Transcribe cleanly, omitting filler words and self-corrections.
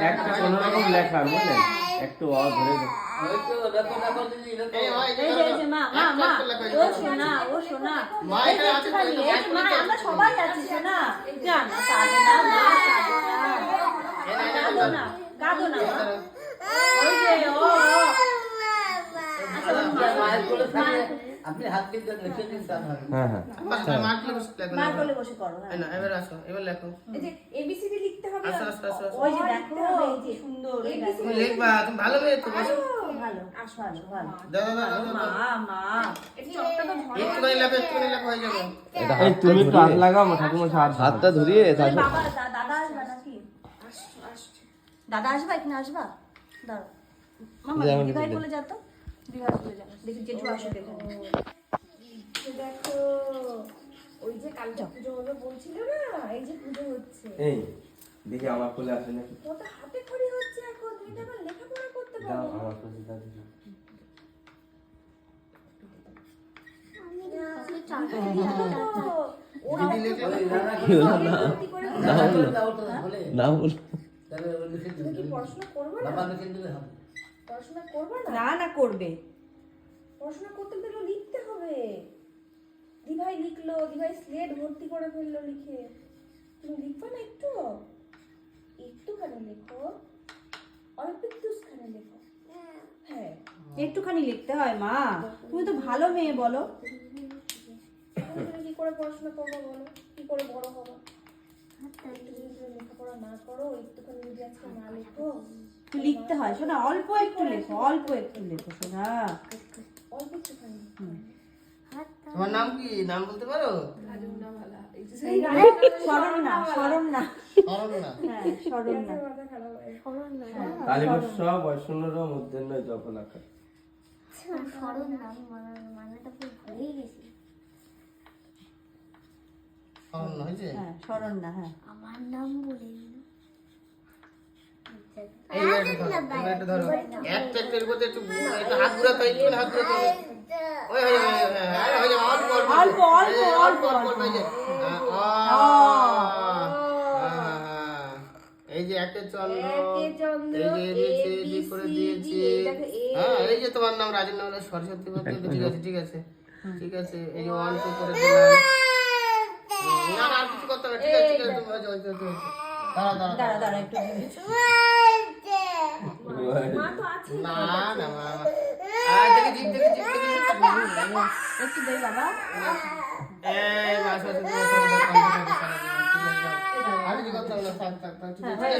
একটা কোনো রকম লেখা বুঝলেন, একটু অ ধরে আমরা সবাই আছি শোনা, জান কাঁদো না মা, কাঁদো না, কাঁদো না ওই যে ও আপনি হাত দিয়ে লিখে দিন। হ্যাঁ হ্যাঁ মার কোলে বসে করো। হ্যাঁ না এবার আসো, এবার লেখো। এই যে এবিসিডি লিখতে হবে। আস্তে আস্তে আস্তে ওই যে দেখো এই যে সুন্দর তুমি লিখবা, তুমি ভালো মেয়ে তো বসো। ভালো ভালো ভালো দাদা দাদা মা মা এই চকটা তো ধরো। একটুখানি লেখো হয়ে যাবে। এই তুমি কান লাগাও ঠাকুমা, হাতটা ধরিয়ে বাবা দাদা আসবে নাকি? দাদা আসবে এখানে আসবা? দাঁড়াও মামা দিভাই বলে যা তো, দিভাই বলে যা, দেখি জেঠু আসবে এখানে। দেখো ওই যে কালকে পুজো হবে বলছিল না, এই যে পুজো হচ্ছে। এই দেখি আমার কোলে আসে নাকি, কত হাতে খড়ি হচ্ছে এখন, তুমি তো আবার লেখাপড়া করতে দাও পারো। আমার কাছে দাও দিদি। না বল তুমি কি পড়াশোনা করবে না? বাবা লিখে দিলে হবে। পড়াশোনা করবে না? না না করবে, পড়াশোনা করতে গেলে লিখতে হবে। দিভাই লিখলো, দিভাই স্লেট ভর্তি করে ফেললো লিখে। তুমি লিখবে না একটু? একটুখানি লেখো, অল্প একটুখানি লেখো। হ্যাঁ একটুখানি লিখতে হয় মা, তুমি তো ভালো মেয়ে বলো। তুমি কি করে পড়াশোনা করবো বলো, কি করে বড় হবো? একটু যদি লেখাপড়া না করো, একটুখানি যদি আজকে না লেখো, তুই লিখতে হয় শোনা, অল্প একটু লেখো, অল্প একটু লেখো শোনা। অল্প একটুখানি। তোমার নাম কি, নাম বলতে পারো? শরণ না, শরণ না, অরণ না। হ্যাঁ শরণ না। মাথা খারাপ হয়ে গেছে। তালিবস্য বৈষ্ণব মূর্ধন্য যখন আকার। স্মরণ নাম মানাটা পুরো ভুলেই গেছি। অরণ না হয়েছে? হ্যাঁ শরণ না, হ্যাঁ আমার নাম বলে এই একটু ধরো, একটা একটু এর মধ্যে একটু হাত ঘুরাতে, একটু হাত ঘুরাতে। ওই হয়ে যাবে, হয়ে যাবে, অল্প অল্প অল্প অল্প অল্প হয়ে যায়। এই যে একে চন্দ্র, এই যে এবিসিডি করে দিয়েছি। হ্যাঁ এই যে তোমার নাম রাজেন্দ্র বলে সরস্বতী বলতে, ঠিক আছে ঠিক আছে ঠিক আছে। এই যে 1 2 করে দিলাম। না না আর কিছু করতে হবে, ঠিক আছে ঠিক আছে, তুমি হয়েছে হয়েছে হয়েছে। দাঁড়া দাঁড়া দাঁড়া দাঁড়া একটু মা তো আছে। না না মা দেখে জিপ দেখে জিপ দেখে একটু দে বাবা। এই মাস হচ্ছে আর কিছু করতে হবে না, থাক থাক থাক, ঠিক আছে।